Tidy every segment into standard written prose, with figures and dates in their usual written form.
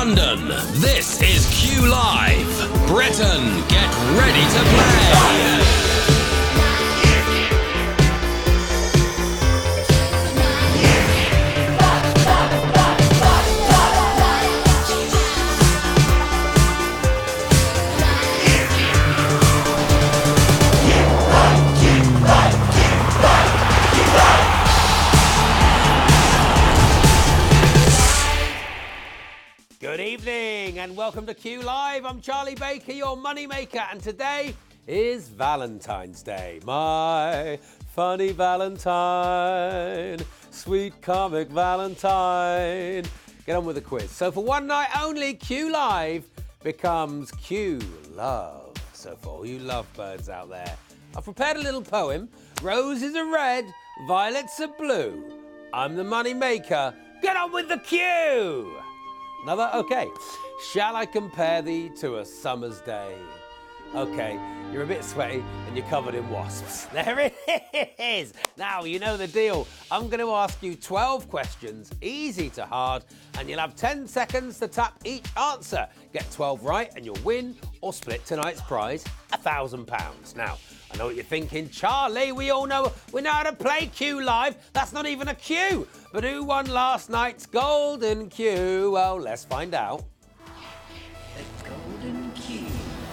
London, this is Q Live. Britain, get ready to play. Good evening and welcome to Q Live. I'm Charlie Baker, your money maker, and today is Valentine's Day. My funny Valentine, sweet comic Valentine. Get on with the quiz. So for one night only, Q Live becomes Q Love. So for all you lovebirds out there, I've prepared a little poem. Roses are red, violets are blue. I'm the money maker. Get on with the Q. Another? Okay. Shall I compare thee to a summer's day? Okay, you're a bit sweaty and you're covered in wasps. There it is. Now, you know the deal. I'm going to ask you 12 questions, easy to hard, and you'll have 10 seconds to tap each answer. Get 12 right and you'll win or split tonight's prize, £1,000. Now, I know what you're thinking. Charlie, we all know we know how to play Q Live. That's not even a Q. But who won last night's golden Q? Well, let's find out. The golden Q.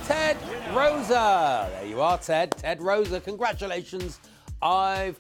Ted Rosa. There you are, Ted. Ted Rosa, congratulations. I'm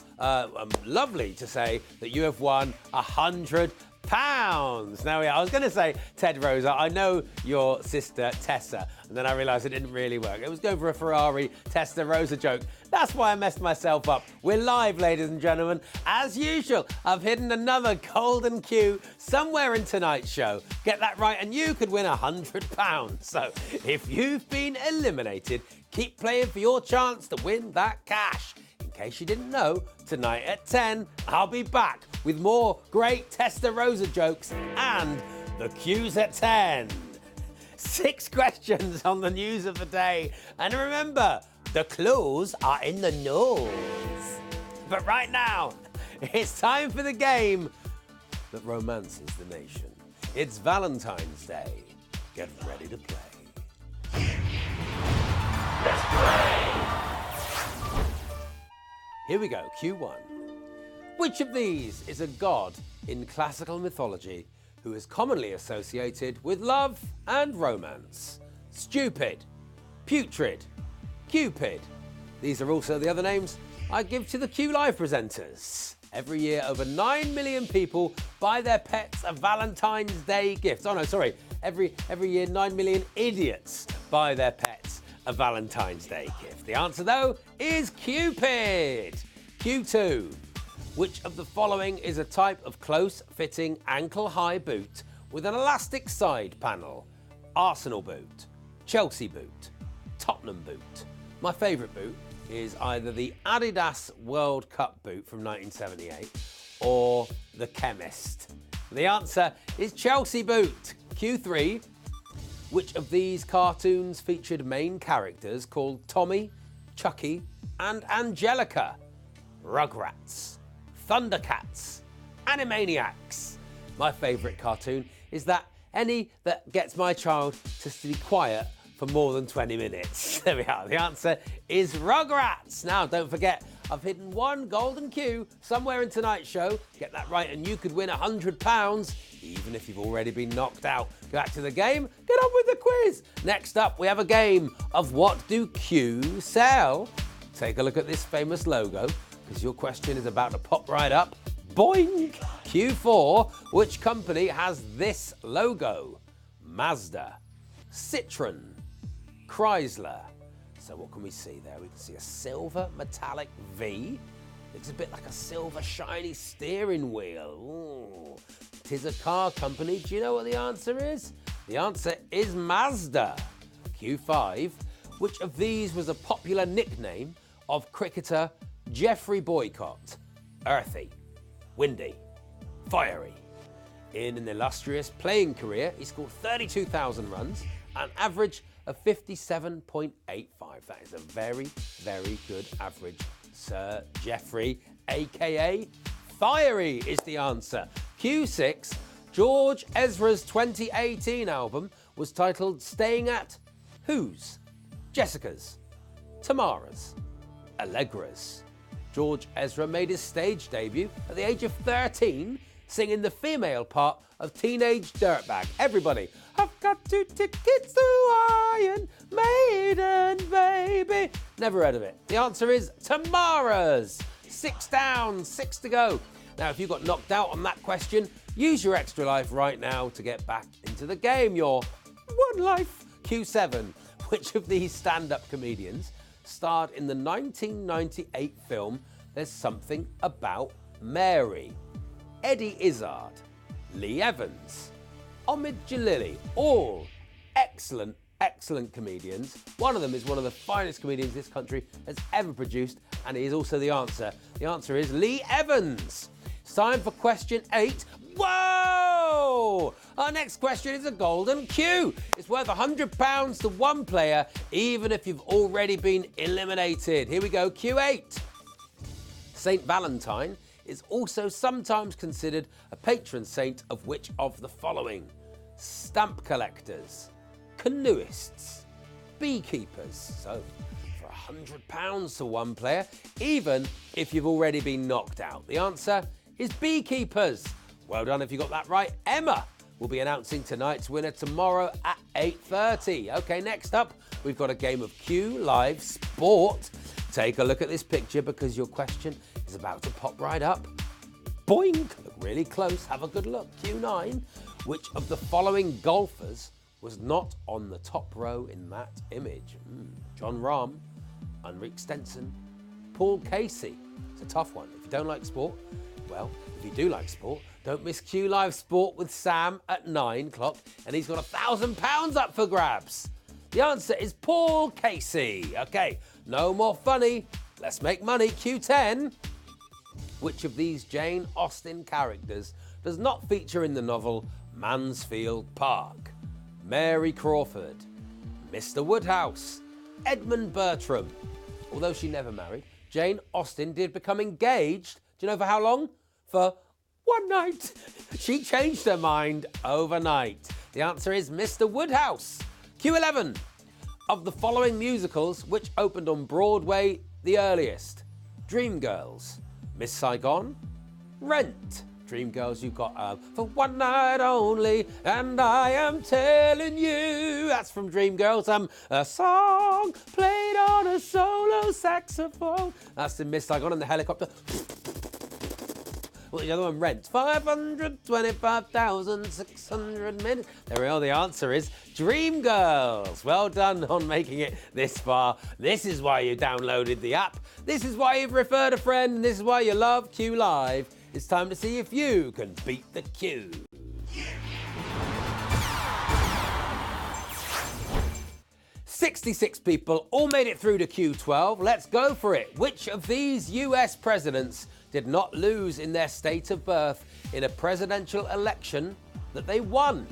lovely to say that you have won £100. Now, I was going to say, Ted Rosa, I know your sister Tessa, and then I realised it didn't really work. It was going for a Ferrari Tessa Rosa joke. That's why I messed myself up. We're live, ladies and gentlemen. As usual, I've hidden another golden Q somewhere in tonight's show. Get that right, and you could win £100. So, if you've been eliminated, keep playing for your chance to win that cash. In case you didn't know, tonight at 10, I'll be back with more great Tessa Rosa jokes and the Q's at 10. 6 questions on the news of the day. And remember, the clues are in the nose. But right now, it's time for the game that romances the nation. It's Valentine's Day. Get ready to play. Let's play. Here we go, Q1. Which of these is a god in classical mythology who is commonly associated with love and romance? Stupid, putrid, Cupid. These are also the other names I give to the Q Live presenters. Every year, over 9 million people buy their pets a Valentine's Day gift. Oh no, sorry. Every year, 9 million idiots buy their pets a Valentine's Day gift. The answer, though, is Cupid. Q2. Which of the following is a type of close-fitting ankle-high boot with an elastic side panel? Arsenal boot, Chelsea boot, Tottenham boot. My favourite boot is either the Adidas World Cup boot from 1978 or the Chemist. The answer is Chelsea boot. Q3. Which of these cartoons featured main characters called Tommy, Chucky, and Angelica? Rugrats, Thundercats, Animaniacs. My favourite cartoon is any that gets my child to be quiet for more than 20 minutes. There we are. The answer is Rugrats. Now, don't forget, I've hidden one golden Q somewhere in tonight's show. Get that right and you could win £100, even if you've already been knocked out. Go back to the game, get on with the quiz. Next up, we have a game of what do Q sell? Take a look at this famous logo, because your question is about to pop right up. Boing! Q4, which company has this logo? Mazda, Citroen, Chrysler. So what can we see there? We can see a silver metallic V. Looks a bit like a silver shiny steering wheel. Ooh. Tis a car company. Do you know what the answer is? The answer is Mazda. Q5. Which of these was a popular nickname of cricketer Geoffrey Boycott? Earthy, windy, fiery. In an illustrious playing career, he scored 32,000 runs, an average of 57.85. That is a very, very good average, Sir Geoffrey, aka Fiery is the answer. Q6. George Ezra's 2018 album was titled Staying At Whose? Jessica's, Tamara's, Allegra's. George Ezra made his stage debut at the age of 13, singing the female part of Teenage Dirtbag. Everybody, I've got 2 tickets to Iron Maiden, baby. Never heard of it. The answer is Tamara's. 6 down, 6 to go. Now, if you got knocked out on that question, use your extra life right now to get back into the game. Your one life. Q7. Which of these stand-up comedians starred in the 1998 film There's Something About Mary? Eddie Izzard, Lee Evans, Omid Jalili, all excellent comedians. One of them is one of the finest comedians this country has ever produced, and he is also the answer. The answer is Lee Evans. It's time for question 8. Whoa! Our next question is a golden Q. It's worth £100 to one player, even if you've already been eliminated. Here we go, Q8. Saint Valentine is also sometimes considered a patron saint of which of the following? Stamp collectors, canoeists, beekeepers. So, for £100 to one player, even if you've already been knocked out. The answer is beekeepers. Well done if you got that right. Emma will be announcing tonight's winner tomorrow at 8:30. OK, next up, we've got a game of Q Live Sport. Take a look at this picture because your question is about to pop right up. Boink! Look really close. Have a good look. Q9. Which of the following golfers was not on the top row in that image? John Rahm, Henrik Stenson, Paul Casey. It's a tough one. If you don't like sport, well, if you do like sport, don't miss Q Live Sport with Sam at 9 o'clock, and he's got £1,000 up for grabs. The answer is Paul Casey. OK, no more funny. Let's make money. Q10. Which of these Jane Austen characters does not feature in the novel Mansfield Park? Mary Crawford, Mr. Woodhouse, Edmund Bertram. Although she never married, Jane Austen did become engaged. Do you know for how long? For one night. She changed her mind overnight. The answer is Mr. Woodhouse. Q11. Of the following musicals, which opened on Broadway the earliest? Dreamgirls, Miss Saigon, Rent. Dreamgirls, you've got For One Night Only, and I Am Telling You. That's from Dreamgirls. A song played on a solo saxophone. That's in Miss Saigon and the helicopter. What was the other one? Rent. 525,600 minutes. There we are. The answer is Dreamgirls. Well done on making it this far. This is why you downloaded the app. This is why you've referred a friend. And this is why you love Q Live. It's time to see if you can beat the Q. 66 people all made it through to Q12. Let's go for it. Which of these US presidents did not lose in their state of birth in a presidential election that they won?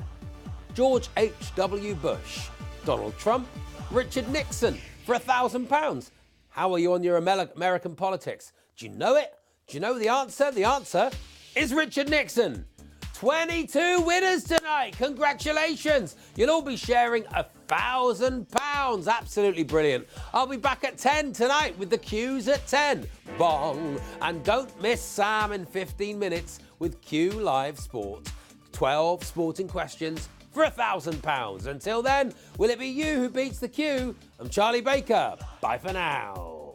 George H.W. Bush, Donald Trump, Richard Nixon. For £1,000. How are you on your American politics? Do you know it? Do you know the answer? The answer is Richard Nixon. 22 winners tonight. Congratulations. You'll all be sharing £1,000. Absolutely brilliant. I'll be back at 10 tonight with the Qs at 10. Bong. And don't miss Sam in 15 minutes with Q Live Sport. 12 sporting questions for £1,000. Until then, will it be you who beats the Q? I'm Charlie Baker. Bye for now.